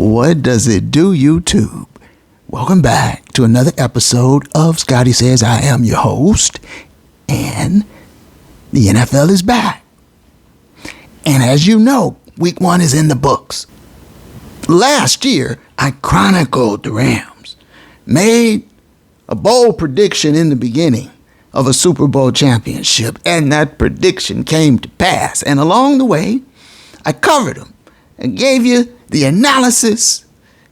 What does it do, YouTube? Welcome back to another episode of Scotty Says. I am your host, and the NFL is back. And as you know, week 1 is in the books. Last year, I chronicled the Rams, made a bold prediction in the beginning of a Super Bowl championship, and that prediction came to pass. And along the way, I covered them and gave you the analysis,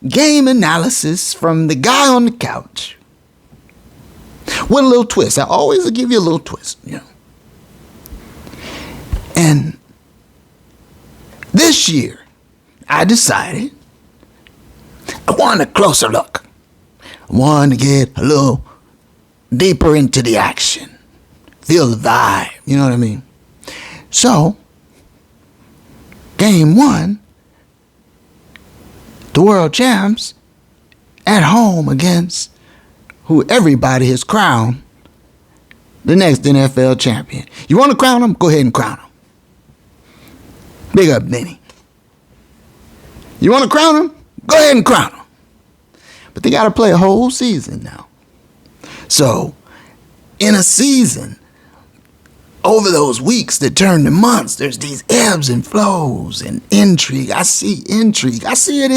game analysis from the guy on the couch with a little twist. I always give you a little twist, And this year, I decided I wanted a closer look. I wanted to get a little deeper into the action, feel the vibe, you know what I mean? So, game 1, the world champs at home against who everybody has crowned the next NFL champion. You want to crown them? Go ahead and crown them. Big up, Benny. You want to crown them? Go ahead and crown them. But they got to play a whole season now. So, in a season, over those weeks that turn to months, there's these ebbs and flows and intrigue. I see intrigue. I see it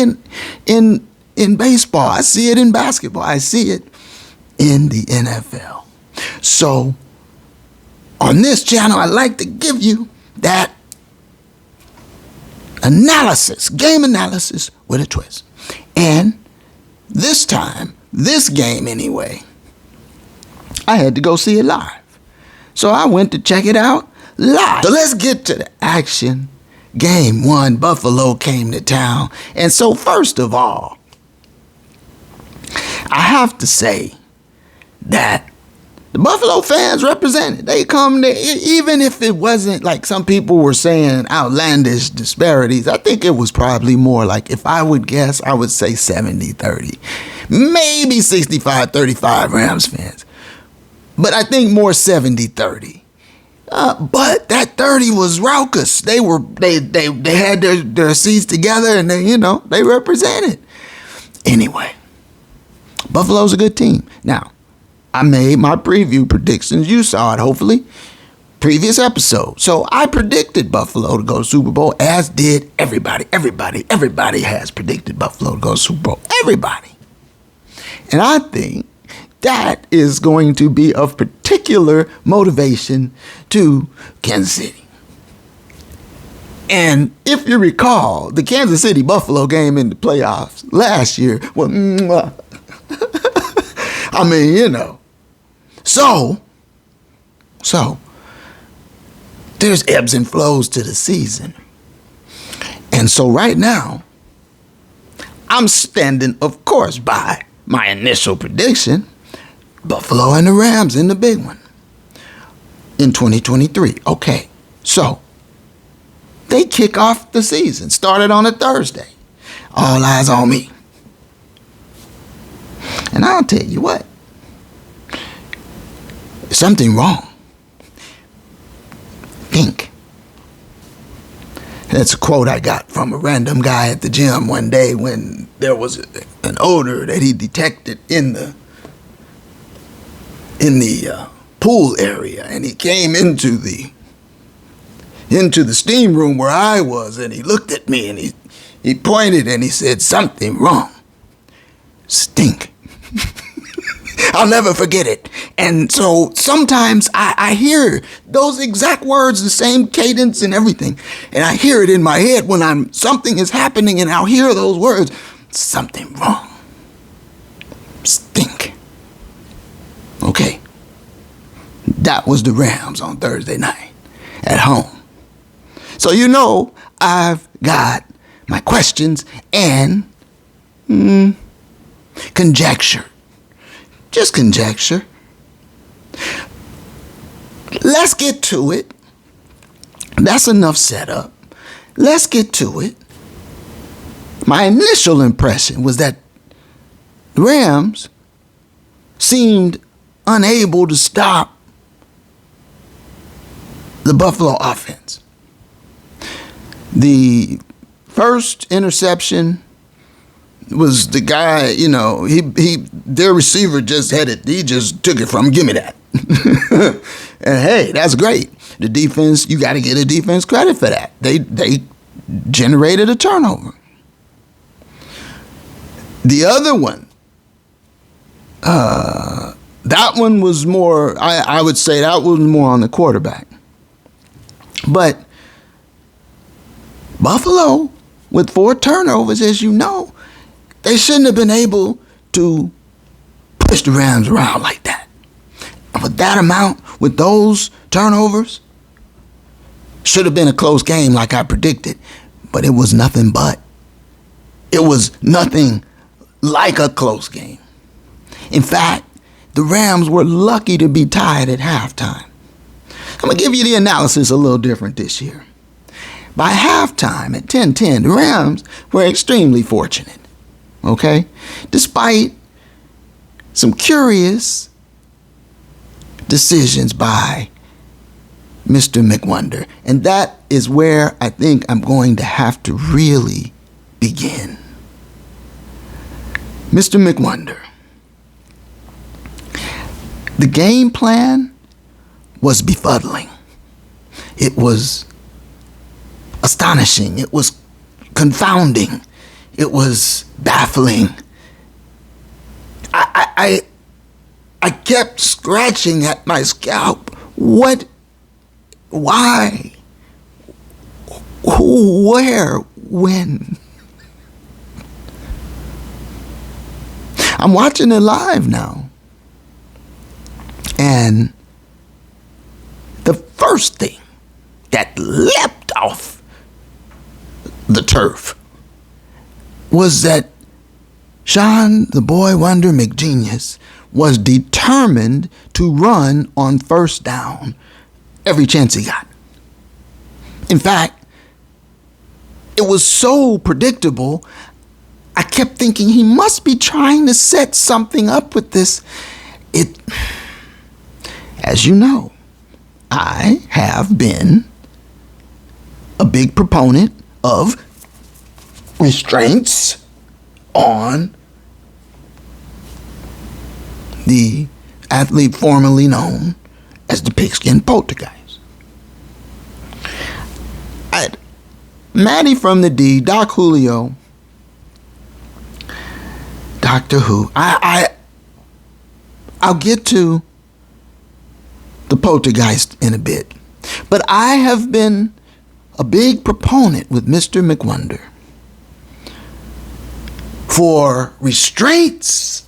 in baseball. I see it in basketball. I see it in the NFL. So, on this channel, I like to give you that analysis, game analysis with a twist. And this time, this game anyway, I had to go see it live. So I went to check it out live. So let's get to the action. Game 1, Buffalo came to town. And so first of all, I have to say that the Buffalo fans represented. They come there, even if it wasn't like some people were saying outlandish disparities. I think it was probably more like, if I would guess, I would say 70-30. Maybe 65-35 Rams fans. But I think more 70-30. But that 30 was raucous. They had their seats together, and they represented. Anyway, Buffalo's a good team. Now, I made my preview predictions. You saw it, hopefully, previous episode. So I predicted Buffalo to go to Super Bowl, as did everybody. Everybody has predicted Buffalo to go to Super Bowl. Everybody. And I think that is going to be of particular motivation to Kansas City. And if you recall, the Kansas City-Buffalo game in the playoffs last year, well, I mean, So, there's ebbs and flows to the season. And so right now, I'm standing, of course, by my initial prediction, Buffalo and the Rams in the big one in 2023. Okay, so they kick off the season, started on a Thursday. All eyes on me. And I'll tell you what, there's something wrong. Think. That's a quote I got from a random guy at the gym one day when there was an odor that he detected in the pool area, and he came into the steam room where I was, and he looked at me and he pointed and he said, "Something wrong. Stink." I'll never forget it. And so sometimes I hear those exact words, the same cadence and everything, and I hear it in my head when something is happening, and I'll hear those words, "Something wrong. Stink." Okay. That was the Rams on Thursday night at home. So I've got my questions and conjecture. Just conjecture. Let's get to it. That's enough setup. Let's get to it. My initial impression was that the Rams seemed unable to stop the Buffalo offense. The first interception was the guy, their receiver just had it. He just took it from him. Give me that. And hey, that's great. The defense, you got to get the defense credit for that. They generated a turnover. The other one, that one was more, I would say that was more on the quarterback. But Buffalo, with 4 turnovers, as you know, they shouldn't have been able to push the Rams around like that. And with that amount, with those turnovers, should have been a close game like I predicted. But it was nothing but. It was nothing like a close game. In fact, the Rams were lucky to be tied at halftime. I'm going to give you the analysis a little different this year. By halftime at 10-10, the Rams were extremely fortunate. Okay? Despite some curious decisions by Mr. McWonder. And that is where I think I'm going to have to really begin. Mr. McWonder. The game plan was befuddling. It was astonishing. It was confounding. It was baffling. I kept scratching at my scalp. What? Why? Who? Where? When? I'm watching it live now. And the first thing that leapt off the turf was that Sean, the boy wonder McGenius, was determined to run on first down every chance he got. In fact, it was so predictable, I kept thinking he must be trying to set something up with this. As you know, I have been a big proponent of restraints on the athlete formerly known as the pigskin poltergeist. Matty from the D, Doc Julio, Doctor Who. I'll get to the poltergeist in a bit. But I have been a big proponent with Mr. McWonder for restraints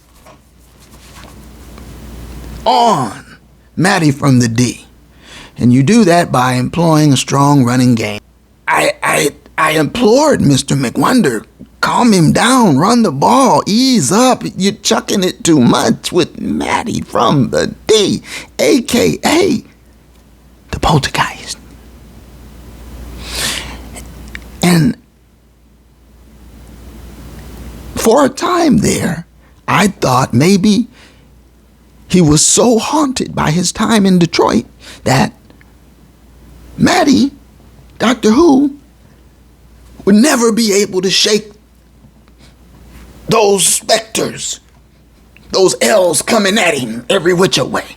on Matty from the D. And you do that by employing a strong running game. I implored Mr. McWonder, calm him down, run the ball, ease up. You're chucking it too much with Matty from the D, a.k.a. the poltergeist. And for a time there, I thought maybe he was so haunted by his time in Detroit that Matty, Doctor Who, would never be able to shake those specters, those L's coming at him every which way.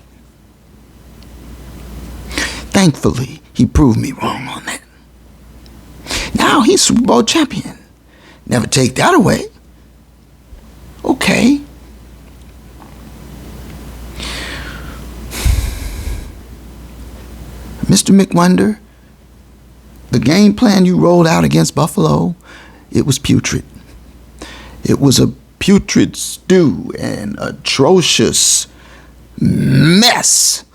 Thankfully, he proved me wrong on that. Now he's Super Bowl champion. Never take that away. Okay. Mr. McWonder, the game plan you rolled out against Buffalo, it was putrid. It was a putrid stew, an atrocious mess.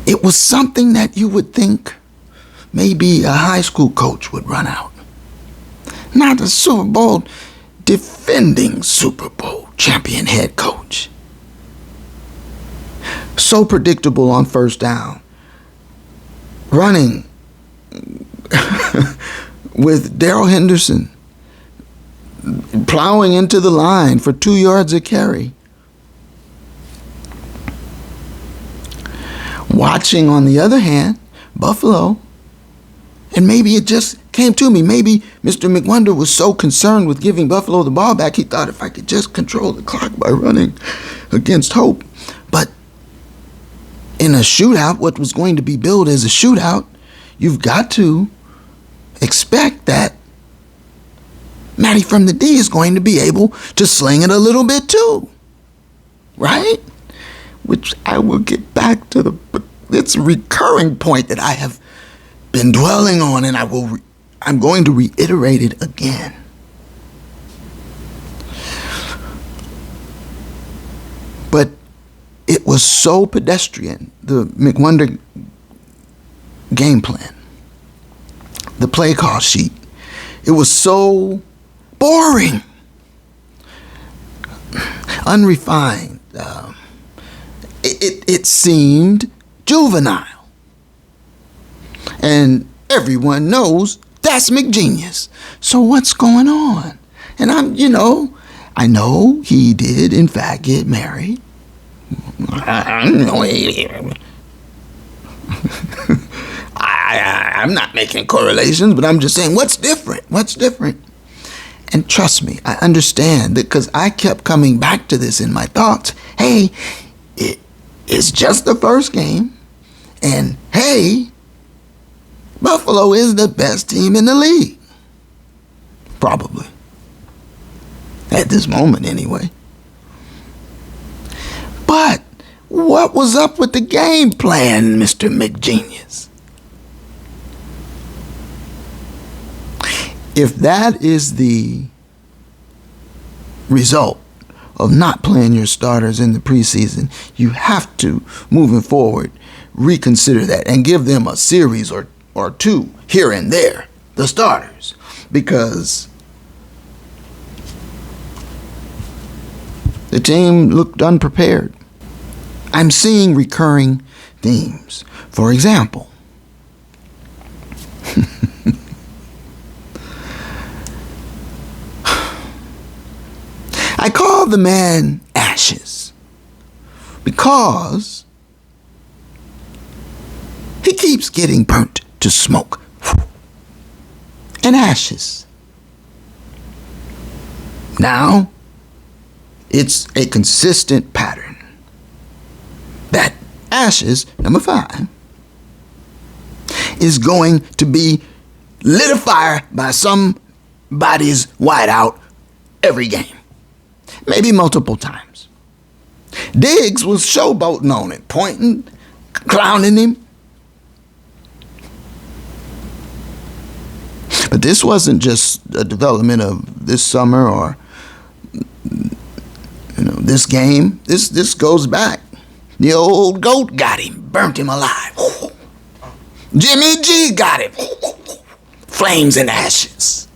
It was something that you would think maybe a high school coach would run out. Not a Super Bowl defending Super Bowl champion head coach. So predictable on first down. Running with Darrell Henderson plowing into the line for 2 yards a carry. Watching, on the other hand, Buffalo, And maybe it just came to me. Maybe Mr. McWonder was so concerned with giving Buffalo the ball back, he thought if I could just control the clock by running against hope. But in a shootout, what was going to be billed as a shootout, you've got to expect that Matty from the D is going to be able to sling it a little bit too. Right? Which I will get back to but it's a recurring point that I have been dwelling on, and I'm going to reiterate it again. But it was so pedestrian, the McWonder game plan, the play call sheet. It was so boring, unrefined. It seemed juvenile. And everyone knows that's McGenius. So what's going on? And I know he did in fact get married. I'm not making correlations, but I'm just saying, what's different? What's different? And trust me, I understand, because I kept coming back to this in my thoughts. Hey, it's just the first game. And hey, Buffalo is the best team in the league. Probably. At this moment, anyway. But what was up with the game plan, Mr. McGenius? If that is the result of not playing your starters in the preseason, you have to, moving forward, reconsider that and give them a series or two here and there, the starters, because the team looked unprepared. I'm seeing recurring themes. For example, I call the man Ashes because he keeps getting burnt to smoke and ashes. Now, it's a consistent pattern that Ashes, number 5, is going to be lit afire by somebody's wideout every game, maybe multiple times. Diggs was showboating on it, pointing, clowning him. But this wasn't just a development of this summer or this game. This goes back. The old GOAT got him, burnt him alive. Jimmy G got him. Flames and ashes.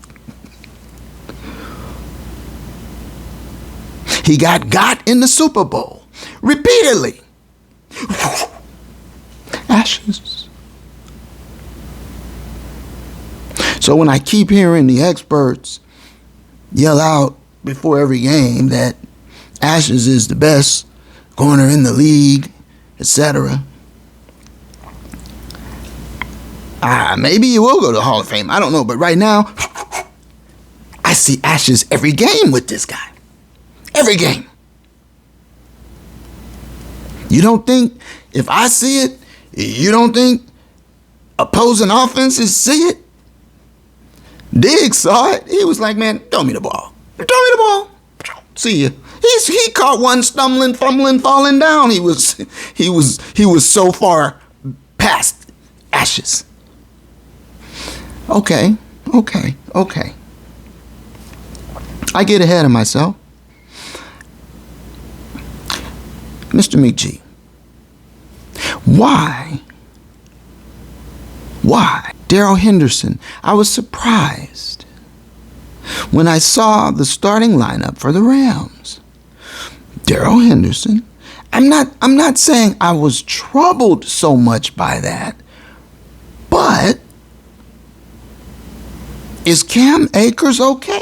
He got in the Super Bowl repeatedly. Ashes. So when I keep hearing the experts yell out before every game that Ashes is the best corner in the league, etc., maybe he will go to the Hall of Fame. I don't know. But right now, I see Ashes every game with this guy. Every game. You don't think, if I see it, you don't think opposing offenses see it? Diggs saw it. He was like, man, throw me the ball. Throw me the ball. See ya. He caught one stumbling, fumbling, falling down. He was so far past Ashes. Okay. I get ahead of myself. Mr. McGee, why? Darrell Henderson, I was surprised when I saw the starting lineup for the Rams. Darrell Henderson, I'm not saying I was troubled so much by that, but is Cam Akers okay?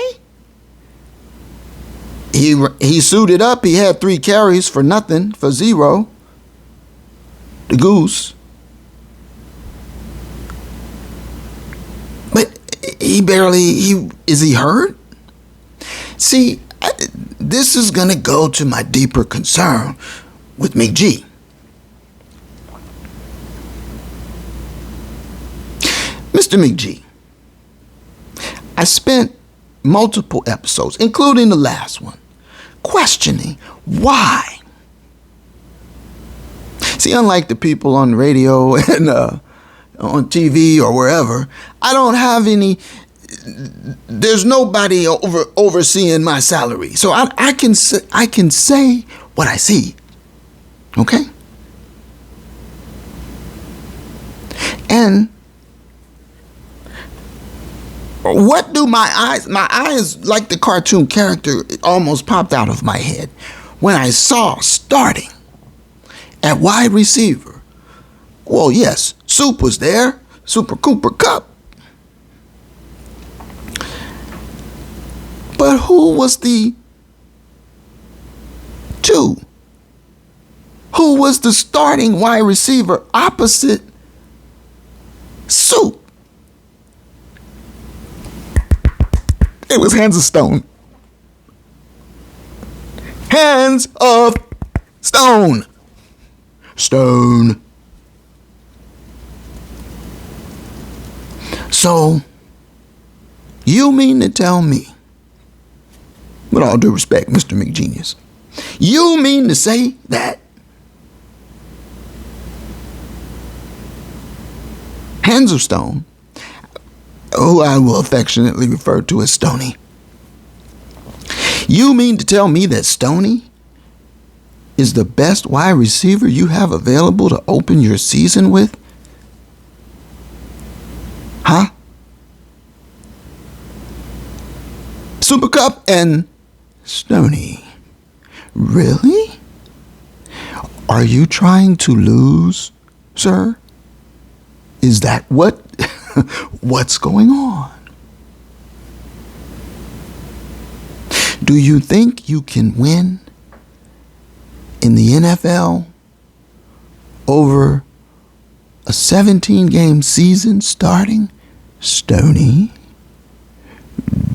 He suited up. He had 3 carries for nothing, for 0. The Goose. Is he hurt? See, this is going to go to my deeper concern with McG. Mr. McG, I spent multiple episodes, including the last one, questioning why. See, unlike the people on the radio and on TV or wherever, I don't have any, there's nobody overseeing my salary. So I can say what I see. Okay? And what do my eyes, like the cartoon character, it almost popped out of my head when I saw starting at wide receiver. Well, yes, Soup was there, Super Cooper Cup. But who was the two? Who was the starting wide receiver opposite Soup? It was Hands of Stone. Hands of Stone. Stone. So, you mean to tell me, with all due respect, Mr. McGenius, you mean to say that Hands of Stone, who I will affectionately refer to as Stoney, you mean to tell me that Stoney is the best wide receiver you have available to open your season with? Huh? Super Cup and Stoney. Really? Are you trying to lose, sir? Is that what's going on? Do you think you can win in the NFL over a 17-game season starting Stoney?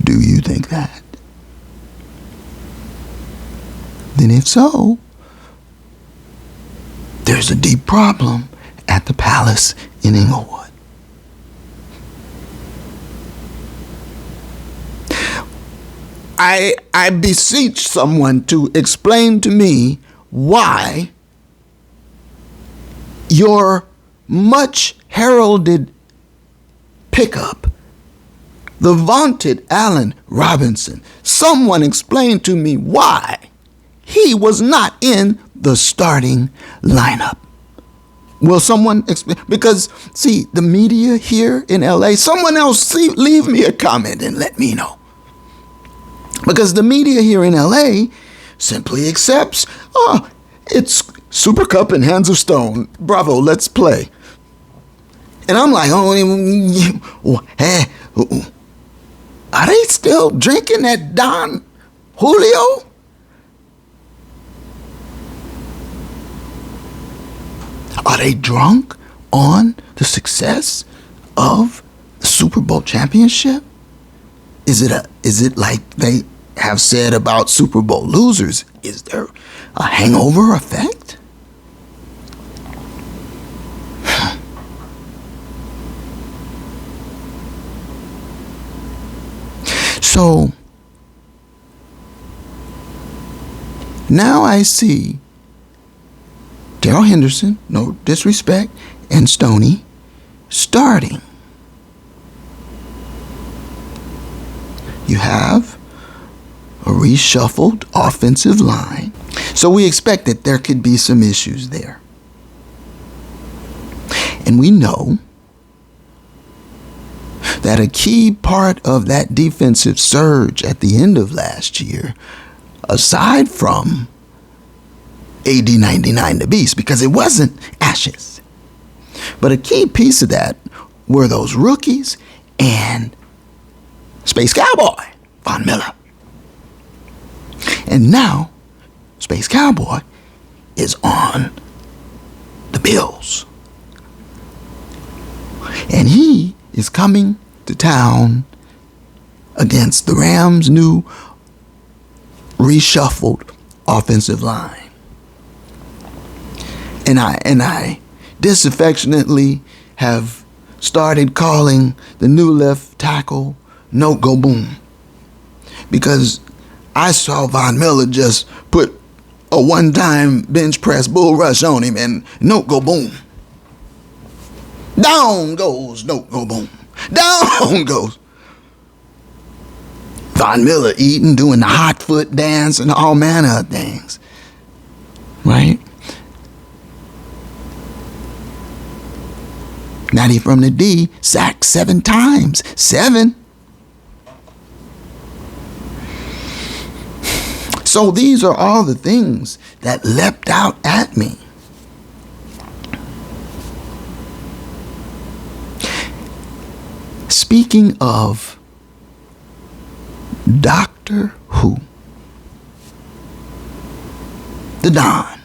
Do you think that? Then if so, there's a deep problem at the Palace in Inglewood. I beseech someone to explain to me why your much heralded pickup, the vaunted Allen Robinson, someone explain to me why he was not in the starting lineup. Will someone explain? Because, see, the media here in LA, someone else leave me a comment and let me know. Because the media here in LA simply accepts, it's Super Cup and Hands of Stone. Bravo, let's play. And I'm like, are they still drinking that Don Julio? Are they drunk on the success of the Super Bowl championship? Is it like they have said about Super Bowl losers? Is there a hangover effect? So now I see Darrell Henderson, no disrespect, and Stoney starting. You have a reshuffled offensive line. So we expect that there could be some issues there. And we know that a key part of that defensive surge at the end of last year, aside from AD 99 the Beast, because it wasn't Ashes, but a key piece of that were those rookies and Space Cowboy Von Miller. And now Space Cowboy is on the Bills. And he is coming to town against the Rams' new reshuffled offensive line. And I disaffectionately have started calling the new left tackle No Go Boom, because I saw Von Miller just put a one-time bench press bull rush on him and No Go Boom. Down goes No Go Boom. Down goes Von Miller eating, doing the hot foot dance and all manner of things. Right? Matty from the D sacked 7 times. 7. So these are all the things that leapt out at me. Speaking of Doctor Who, the Don,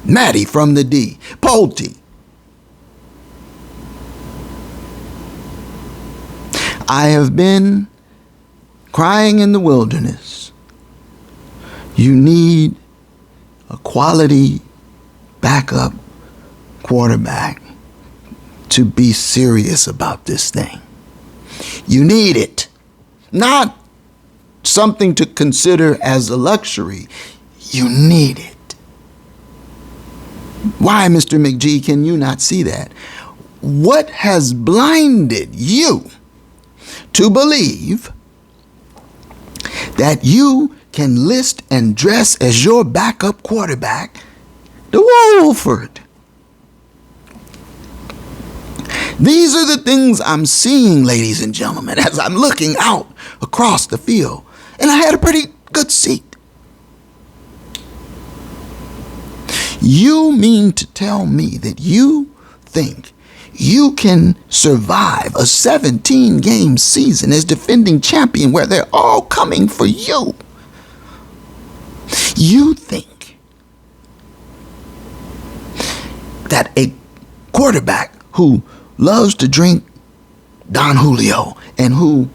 Matty from the D, Pulte. I have been crying in the wilderness. You need a quality backup quarterback to be serious about this thing. You need it. Not something to consider as a luxury. You need it. Why, Mr. McGee, can you not see that? What has blinded you to believe that you can list and dress as your backup quarterback the Wolford? These are the things I'm seeing, ladies and gentlemen, as I'm looking out across the field. And I had a pretty good seat. You mean to tell me that you think you can survive a 17-game season as defending champion where they're all coming for you? You think that a quarterback who loves to drink Don Julio and who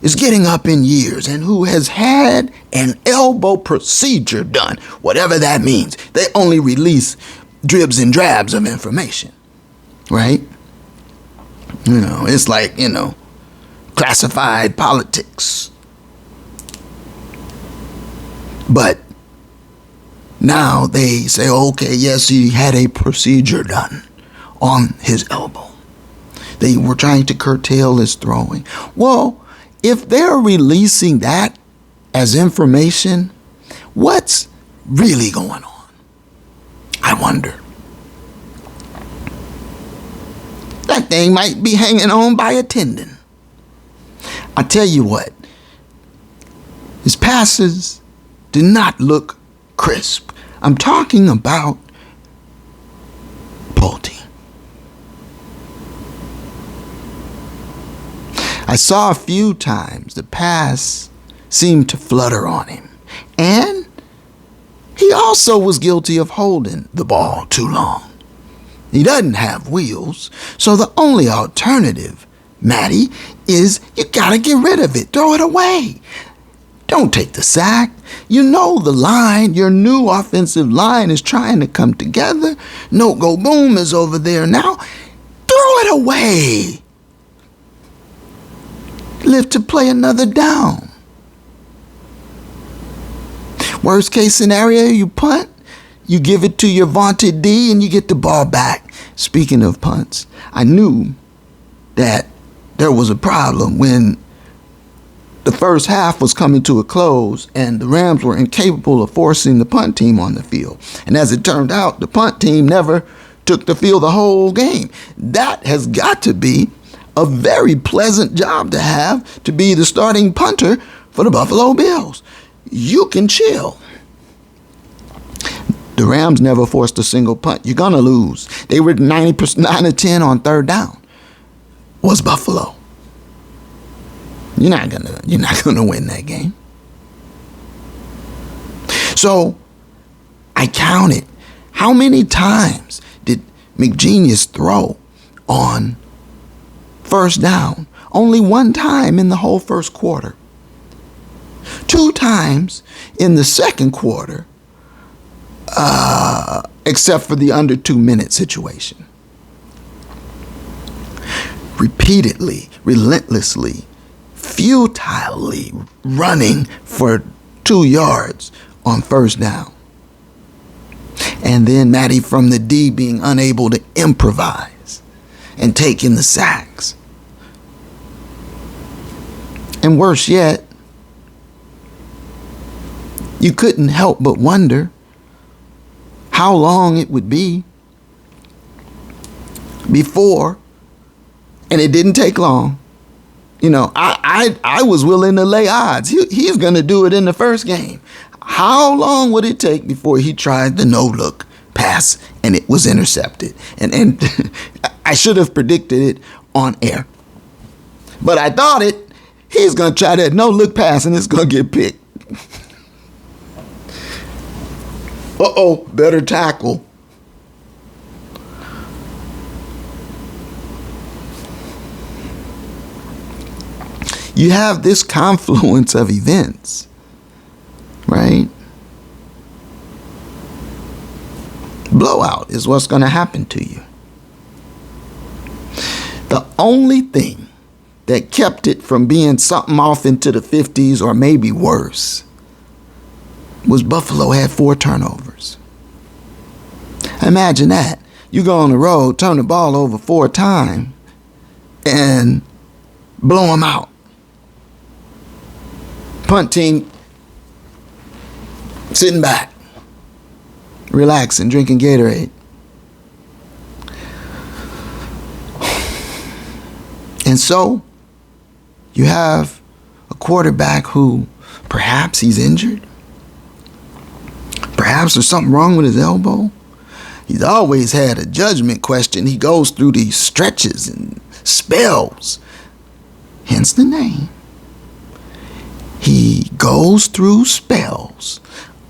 is getting up in years and who has had an elbow procedure done, whatever that means, they only release dribs and drabs of information, right? It's like, classified politics. But now they say, okay, yes, he had a procedure done on his elbow. They were trying to curtail his throwing. Well, if they're releasing that as information, what's really going on? I wonder. That thing might be hanging on by a tendon. I tell you what, his passes do not look crisp. I'm talking about Pulte. I saw a few times the pass seemed to flutter on him. And he also was guilty of holding the ball too long. He doesn't have wheels, so the only alternative, Matty, is you gotta get rid of it. Throw it away. Don't take the sack. You know the line, your new offensive line is trying to come together. No Go Boom is over there now. Throw it away. Live to play another down. Worst case scenario, you punt, you give it to your vaunted D, and you get the ball back. Speaking of punts, I knew that there was a problem when the first half was coming to a close and the Rams were incapable of forcing the punt team on the field. And as it turned out, the punt team never took the field the whole game. That has got to be a very pleasant job to have, to be the starting punter for the Buffalo Bills. You can chill. The Rams never forced a single punt. You're going to lose. They were 9 of 10 on third down. Was Buffalo. You're not gonna win that game. So I counted. How many times did McGenius throw on first down only one time in the whole first quarter. 2 times in the second quarter, except for the under 2-minute situation. Repeatedly, relentlessly, futilely running for 2 yards on first down. And then Matty from the D being unable to improvise and taking the sacks. And worse yet, you couldn't help but wonder how long it would be before, and it didn't take long. You know, I was willing to lay odds. He's going to do it in the first game. How long would it take before he tried the no-look pass and it was intercepted? And I should have predicted it on air. But I thought it. He's going to try that no-look pass and it's going to get picked. Uh-oh, better tackle. You have this confluence of events, right? Blowout is what's going to happen to you. The only thing that kept it from being something off into the 50s or maybe worse was Buffalo had 4 turnovers. Imagine that. You go on the road, turn the ball over 4 times, and blow them out. Punt team sitting back, relaxing, drinking Gatorade. And so you have a quarterback who perhaps he's injured. Perhaps there's something wrong with his elbow. He's always had a judgment question. He goes through these stretches and spells, hence the name. He goes through spells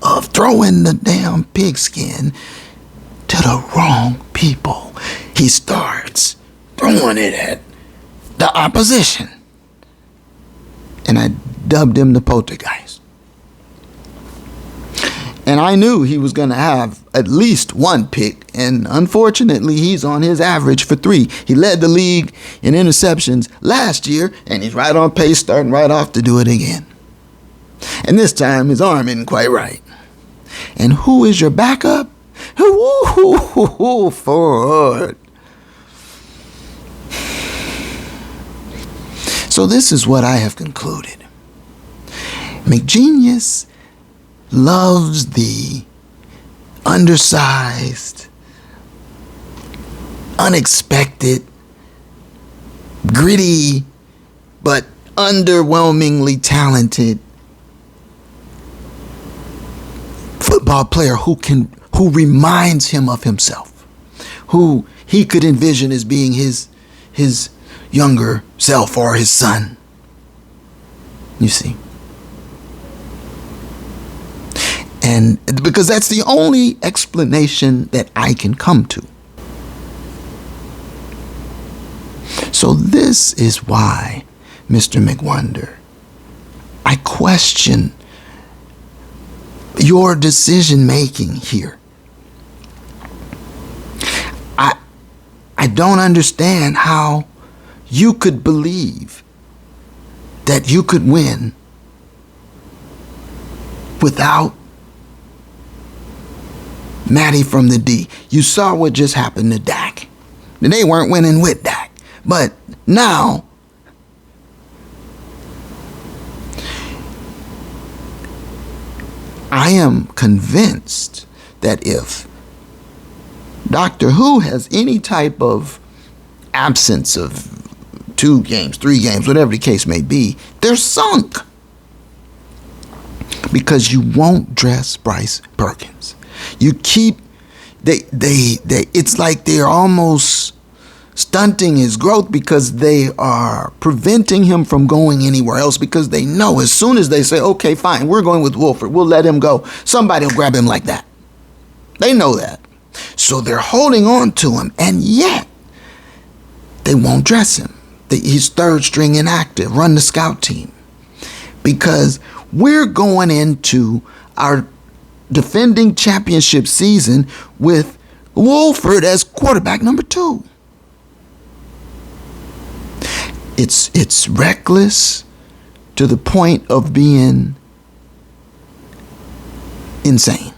of throwing the damn pigskin to the wrong people. He starts throwing it at the opposition. And I dubbed him the poltergeist. And I knew he was going to have at least 1 pick. And unfortunately, he's on his average for 3. He led the league in interceptions last year, and he's right on pace, starting right off to do it again. And this time, his arm isn't quite right. And who is your backup? Ford. So this is what I have concluded. McGenius loves the undersized, unexpected, gritty, but underwhelmingly talented football player who reminds him of himself, who he could envision as being his younger self or his son. You see. And because that's the only explanation that I can come to. So this is why, Mr. McWonder, I question your decision making here. I don't understand how you could believe that you could win without Matty from the D. You saw what just happened to Dak. They weren't winning with Dak. But now, I am convinced that if Doctor Who has any type of absence of 2 games, 3 games, whatever the case may be, they're sunk. Because you won't dress Bryce Perkins. You keep, it's like they're almost stunting his growth because they are preventing him from going anywhere else, because they know as soon as they say, okay, fine, we're going with Wolford, we'll let him go, somebody will grab him like that. They know that. So they're holding on to him, and yet they won't dress him. he's third string inactive, run the scout team. Because we're going into our defending championship season with Wolford as quarterback number 2. It's reckless to the point of being insane.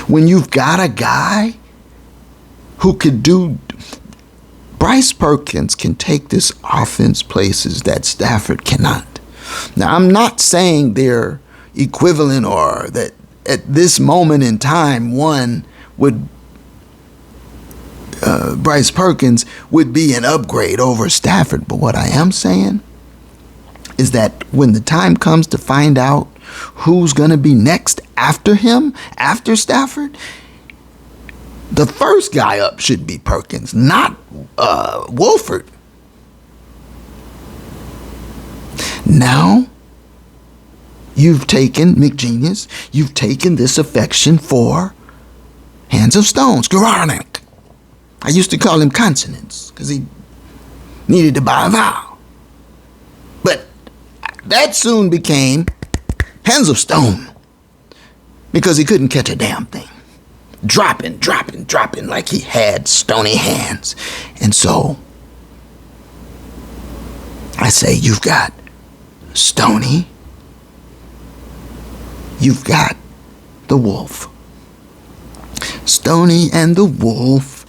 When you've got a guy who could do, Bryce Perkins can take this offense places that Stafford cannot. Now, I'm not saying they're equivalent or that at this moment in time, Bryce Perkins would be an upgrade over Stafford. But what I am saying is that when the time comes to find out who's going to be next after him, after Stafford, the first guy up should be Perkins, not Wolford. Now, you've taken, McGenius, you've taken this affection for Hands of Stone, Skowronek. I used to call him Consonants because he needed to buy a vowel. But that soon became Hands of Stone because he couldn't catch a damn thing. Dropping like he had stony hands. And so I say, you've got Stony, you've got the Wolf. Stony and the Wolf.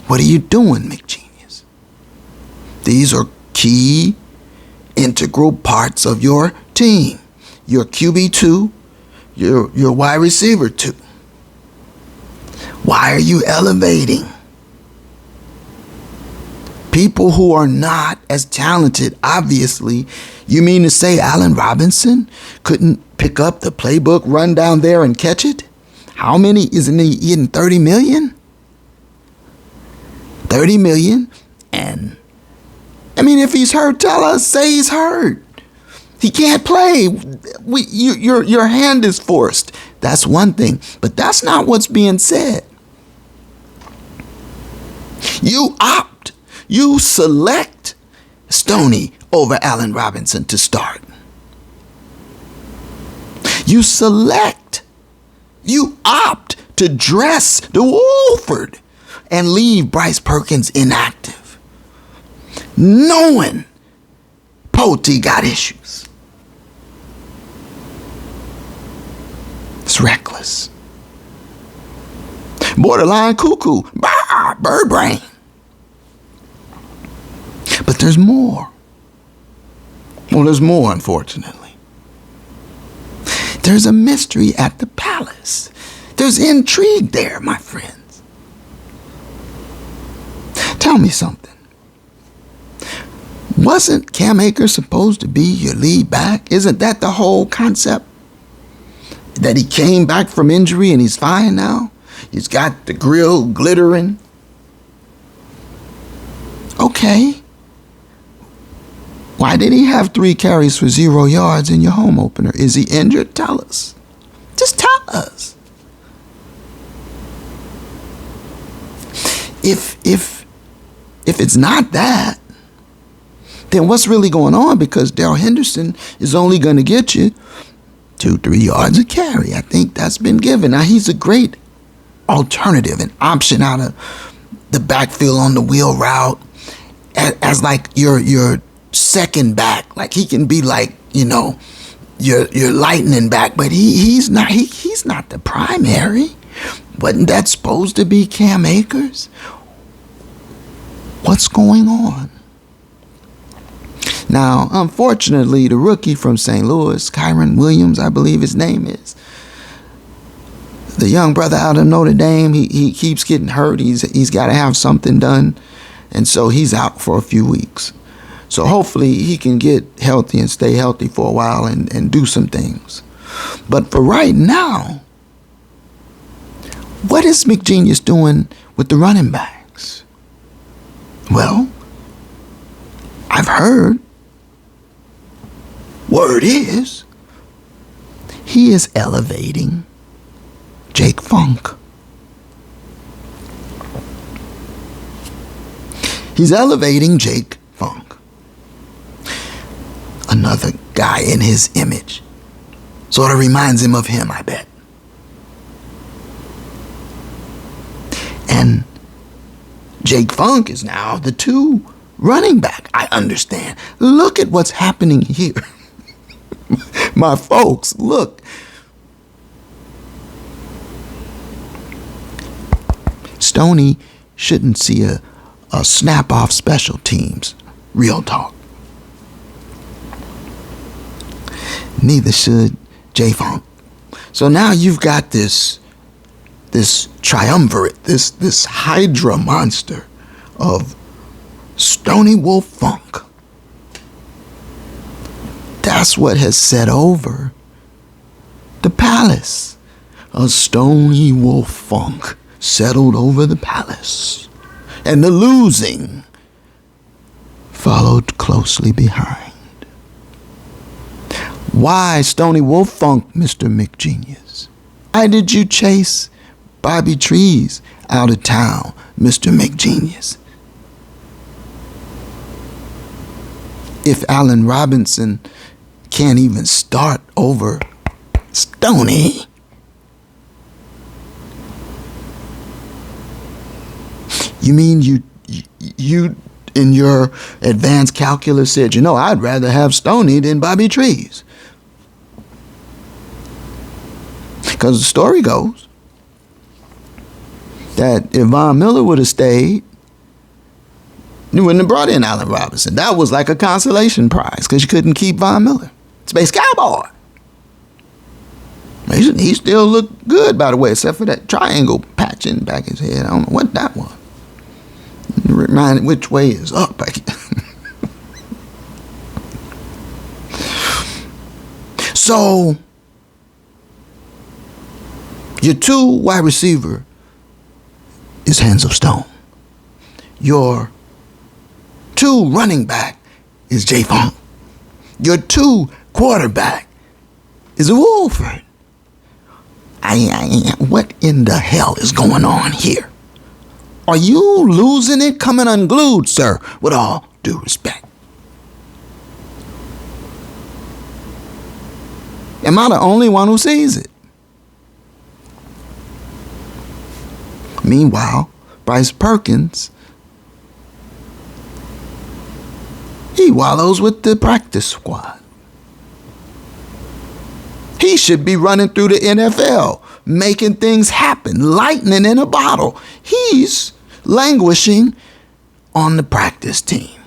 What are you doing, McGenius? These are key, integral parts of your team. Your QB2, your wide receiver 2. Why are you elevating people who are not as talented? Obviously, you mean to say Allen Robinson couldn't pick up the playbook, run down there and catch it? How many? Isn't he eating 30 million? 30 million? And I mean, if he's hurt, tell us, say he's hurt. He can't play. Your hand is forced. That's one thing, but that's not what's being said. You select Stoney over Allen Robinson to start. You opt to dress the Wolford and leave Bryce Perkins inactive, knowing Pote got issues. It's reckless. Borderline cuckoo. Bird brain. But there's more. Well, there's more, unfortunately. There's a mystery at the palace. There's intrigue there, my friends. Tell me something. Wasn't Cam Akers supposed to be your lead back? Isn't that the whole concept? That he came back from injury and he's fine now? He's got the grill glittering. Okay. Why did he have 3 carries for 0 yards in your home opener? Is he injured? Tell us. Just tell us. If it's not that, then what's really going on? Because Darrell Henderson is only going to get you 2-3 yards a carry. I think that's been given. Now, he's a great alternative, an option out of the backfield on the wheel route as like your second back. Like he can be like, your lightning back, but he's not the primary. Wasn't that supposed to be Cam Akers? What's going on? Now, unfortunately, the rookie from St. Louis, Kyron Williams, I believe his name is, the young brother out of Notre Dame, he keeps getting hurt. He's got to have something done, and so he's out for a few weeks. So hopefully he can get healthy and stay healthy for a while and do some things. But for right now, what is McGenius doing with the running backs? Well, I've heard, word is, he is elevating Jake Funk. He's elevating Jake Funk. Another guy in his image. Sort of reminds him of him, I bet. And Jake Funk is now the 2 running back. I understand. Look at what's happening here. My folks, look. Stoney shouldn't see a snap-off special teams. Real talk. Neither should J Funk. So now you've got this triumvirate, this hydra monster of Stony Wolf Funk. That's what has set over the palace. A Stony Wolf Funk settled over the palace. And the losing followed closely behind. Why Stony Wolf Funk, Mr. McGenius? Why did you chase Bobby Trees out of town, Mr. McGenius? If Allen Robinson can't even start over Stoney, you mean you in your advanced calculus said, I'd rather have Stoney than Bobby Trees? Because the story goes that if Von Miller would have stayed, you wouldn't have brought in Allen Robinson. That was like a consolation prize because you couldn't keep Von Miller. Space Cowboy. He still looked good, by the way, except for that triangle patch in the back of his head. I don't know what that was. Reminded which way is up. So, your 2 wide receiver is Hands of Stone. Your 2 running back is J Funk. Your 2 quarterback is Wolford. What in the hell is going on here? Are you losing it coming unglued, sir? With all due respect. Am I the only one who sees it? Meanwhile, Bryce Perkins, he wallows with the practice squad. He should be running through the NFL, making things happen, lightning in a bottle. He's languishing on the practice team.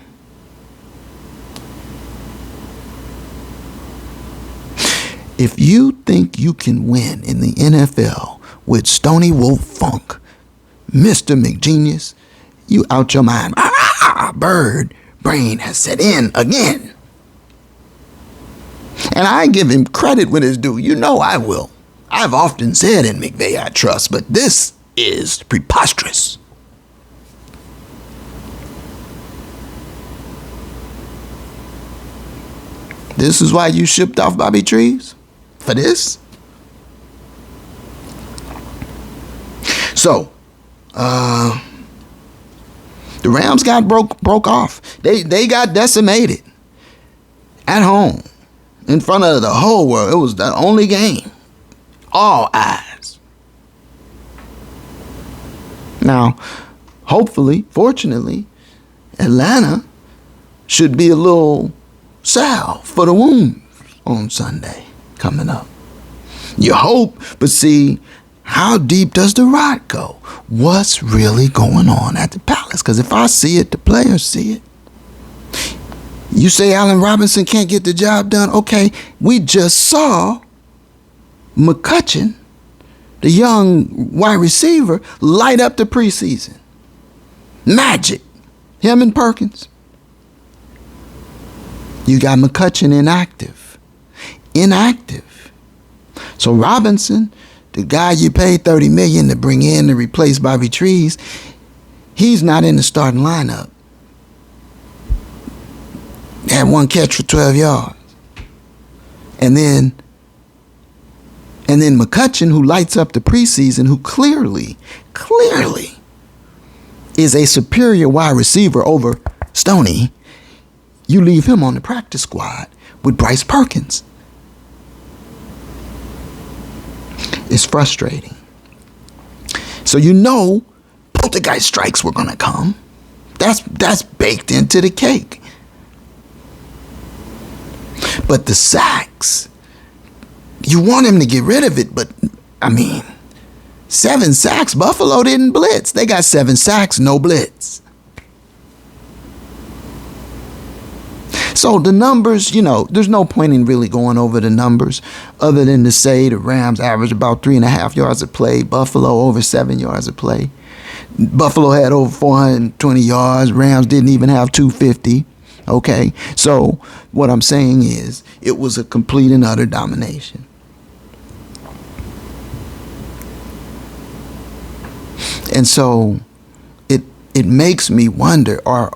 If you think you can win in the NFL with Stony Wolf Funk, Mr. McGenius, you out your mind. Bird brain has set in again. And I give him credit when it's due. I will. I've often said in McVay I trust, but this is preposterous. This is why you shipped off Bobby Trees? For this? So, the Rams got broke off. They got decimated at home in front of the whole world. It was the only game. All eyes. Now, hopefully, fortunately, Atlanta should be a little salve for the wounds on Sunday coming up. You hope, but see, how deep does the rot go? What's really going on at the Palace? Because if I see it, the players see it. You say Allen Robinson can't get the job done? Okay, we just saw McCutcheon, the young wide receiver, light up the preseason. Magic. Him and Perkins. You got McCutcheon inactive. So Robinson, the guy you paid $30 million to bring in to replace Bobby Trees, he's not in the starting lineup. Had one catch for 12 yards. And then McCutcheon, who lights up the preseason, who clearly is a superior wide receiver over Stoney, you leave him on the practice squad with Bryce Perkins. It's frustrating. So you know poltergeist strikes were going to come. That's baked into the cake. But the sacks, you want him to get rid of it, but I mean, 7 sacks. Buffalo didn't blitz. They got 7 sacks, no blitz. So the numbers, there's no point in really going over the numbers other than to say the Rams averaged about 3.5 yards a play. Buffalo over 7 yards a play. Buffalo had over 420 yards. Rams didn't even have 250. Okay, so what I'm saying is it was a complete and utter domination. And so it makes me wonder, are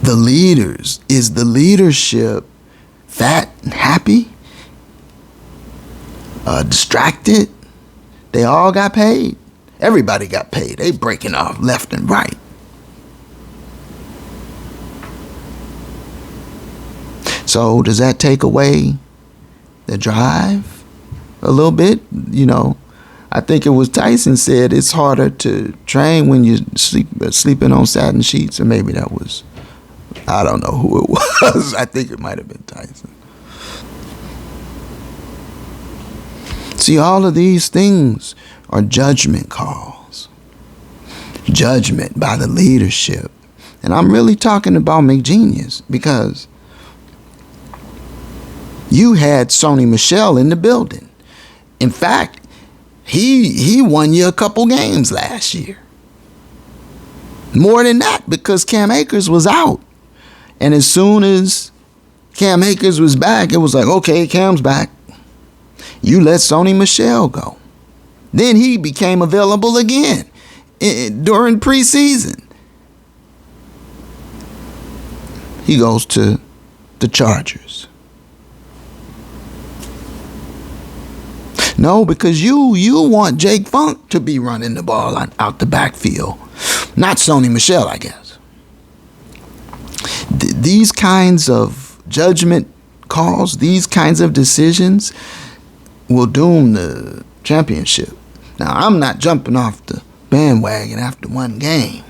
the leaders, is the leadership fat and happy? Distracted? They all got paid. Everybody got paid. They breaking off left and right. So does that take away the drive a little bit? I think it was Tyson said it's harder to train when you're sleeping on satin sheets, or maybe that was, I don't know who it was. I think it might have been Tyson. See, all of these things are judgment calls. Judgment by the leadership. And I'm really talking about McGenius, because you had Sony Michel in the building. In fact, he won you a couple games last year. More than that, because Cam Akers was out. And as soon as Cam Akers was back, it was like, okay, Cam's back. You let Sony Michel go. Then he became available again during preseason. He goes to the Chargers. No, because you want Jake Funk to be running the ball out the backfield. Not Sony Michel, I guess. These kinds of judgment calls, these kinds of decisions will doom the championship. Now, I'm not jumping off the bandwagon after one game.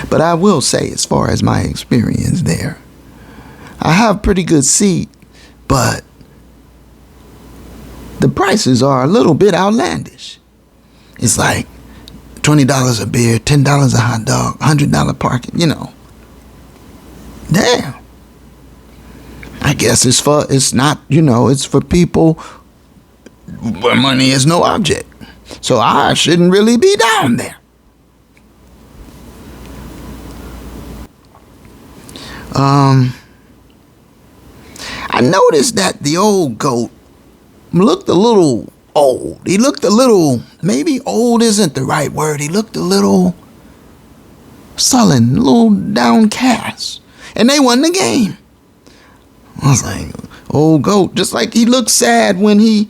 But I will say, as far as my experience there, I have pretty good seat, but the prices are a little bit outlandish. It's like $20 a beer, $10 a hot dog, $100 parking, Damn. I guess it's for people where money is no object. So I shouldn't really be down there. I noticed that the old GOAT looked a little old. He looked a little, maybe old isn't the right word. He looked a little sullen, a little downcast. And they won the game. I was like, old GOAT, just like he looked sad when they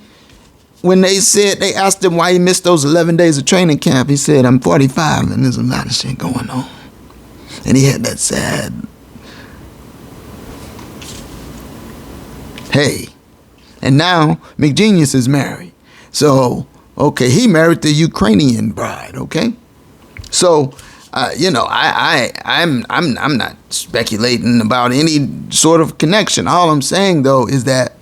asked him why he missed those 11 days of training camp. He said, I'm 45 and there's a lot of shit going on. And he had that sad, hey. And now McGenius is married. So, okay, he married the Ukrainian bride, okay? So, I'm not speculating about any sort of connection. All I'm saying, though, is that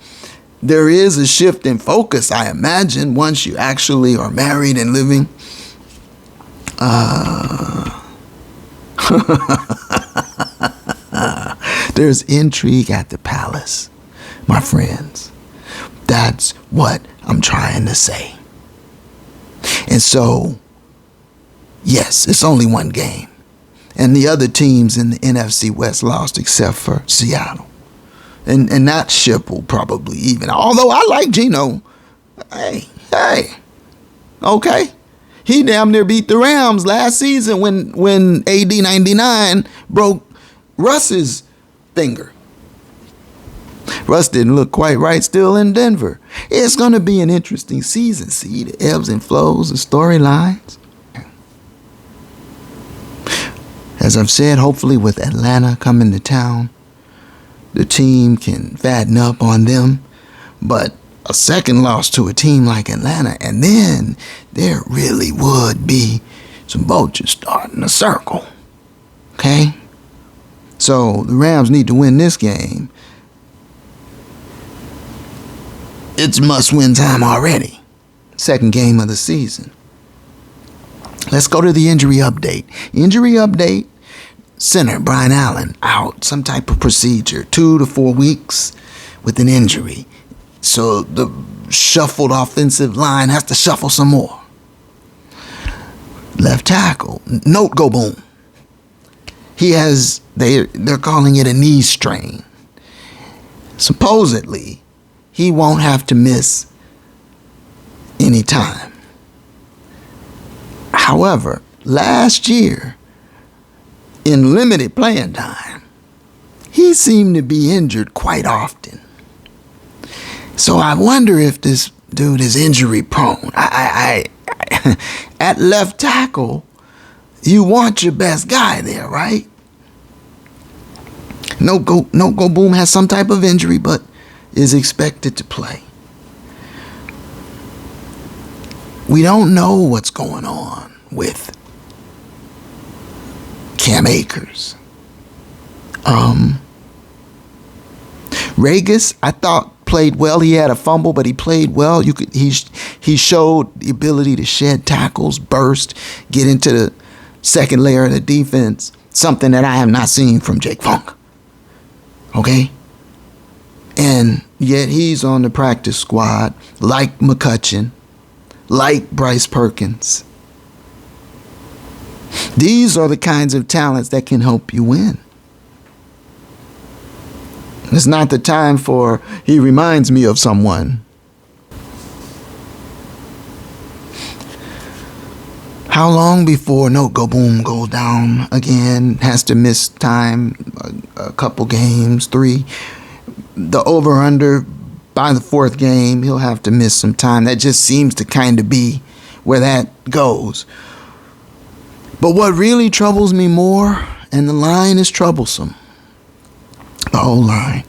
there is a shift in focus, I imagine, once you actually are married and living. There's intrigue at the palace, my friends. That's what I'm trying to say. And so, yes, it's only one game. And the other teams in the NFC West lost except for Seattle. And that ship will probably even. Although I like Geno. Hey. Okay. He damn near beat the Rams last season when AD 99 broke Russ's finger. Russ didn't look quite right still in Denver. It's going to be an interesting season. See the ebbs and flows, the storylines. As I've said, hopefully with Atlanta coming to town, the team can fatten up on them. But a second loss to a team like Atlanta, and then there really would be some vultures starting to circle. Okay? So the Rams need to win this game. It's must-win time already. Second game of the season. Let's go to the injury update. Injury update. Center Brian Allen out. Some type of procedure. 2 to 4 weeks with an injury. So the shuffled offensive line has to shuffle some more. Left tackle. Note go boom. They're calling it a knee strain. Supposedly, he won't have to miss any time. However, last year, in limited playing time, he seemed to be injured quite often. So I wonder if this dude is injury prone. At left tackle, you want your best guy there, right? No go boom has some type of injury, but is expected to play. We don't know what's going on with Cam Akers. Regas, I thought played well. He had a fumble, but he played well. He showed the ability to shed tackles, burst, get into the second layer of the defense. Something that I have not seen from Jake Funk. Okay? And yet he's on the practice squad, like McCutcheon, like Bryce Perkins. These are the kinds of talents that can help you win. It's not the time for, he reminds me of someone. How long before no go boom goes down again, has to miss time, a couple games, 3. The over-under, by the 4th game, he'll have to miss some time. That just seems to kind of be where that goes. But what really troubles me more, and the line is troublesome, the whole line.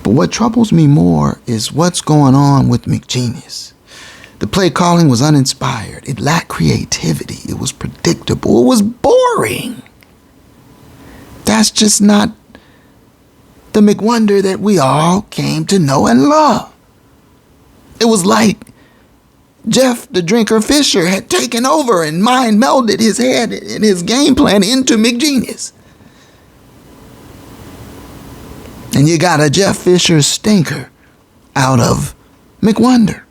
But what troubles me more is what's going on with McGenius. The play calling was uninspired. It lacked creativity. It was predictable. It was boring. That's just not the McWonder that we all came to know and love. It was like Jeff the Drinker Fisher had taken over and mind melded his head and his game plan into McGenius. And you got a Jeff Fisher stinker out of McWonder.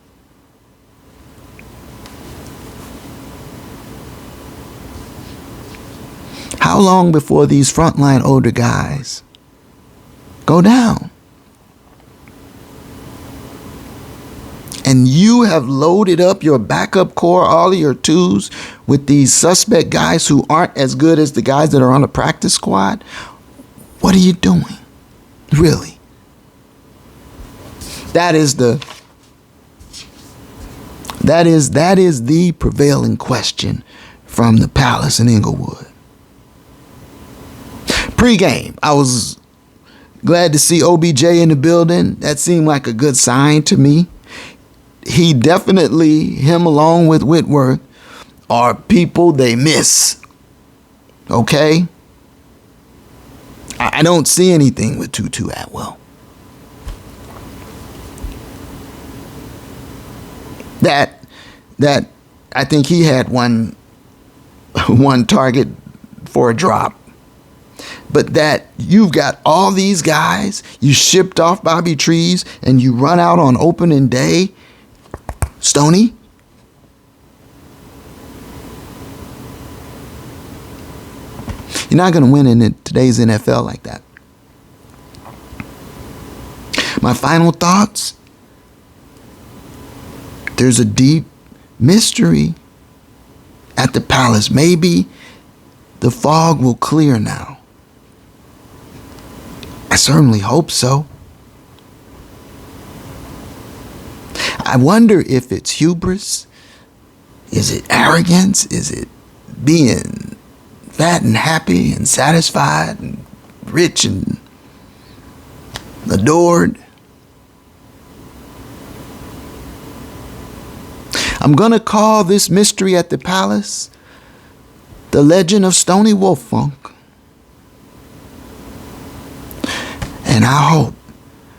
How long before these frontline older guys go down? And you have loaded up your backup core, all of your 2s, with these suspect guys who aren't as good as the guys that are on the practice squad. What are you doing? Really? That is the prevailing question from the Palace in Inglewood. Pre-game, I was glad to see OBJ in the building. That seemed like a good sign to me. He definitely, him along with Whitworth, are people they miss. Okay? I don't see anything with Tutu Atwell. That I think he had one target for a drop. But that you've got all these guys, you shipped off Bobby Trees, and you run out on opening day, Stoney. You're not going to win in today's NFL like that. My final thoughts. There's a deep mystery at the Palace. Maybe the fog will clear now. I certainly hope so. I wonder if it's hubris. Is it arrogance? Is it being fat and happy and satisfied and rich and adored? I'm going to call this mystery at the palace the legend of Stony Wolf Funk. And I hope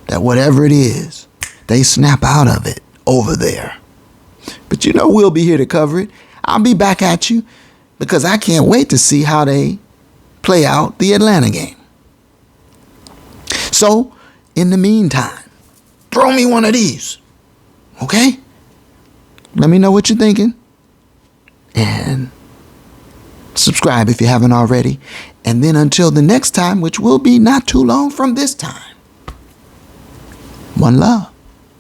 that whatever it is, they snap out of it over there. But you know we'll be here to cover it. I'll be back at you because I can't wait to see how they play out the Atlanta game. So, in the meantime, throw me one of these, okay? Let me know what you're thinking. And subscribe if you haven't already. And then until the next time, which will be not too long from this time, one love.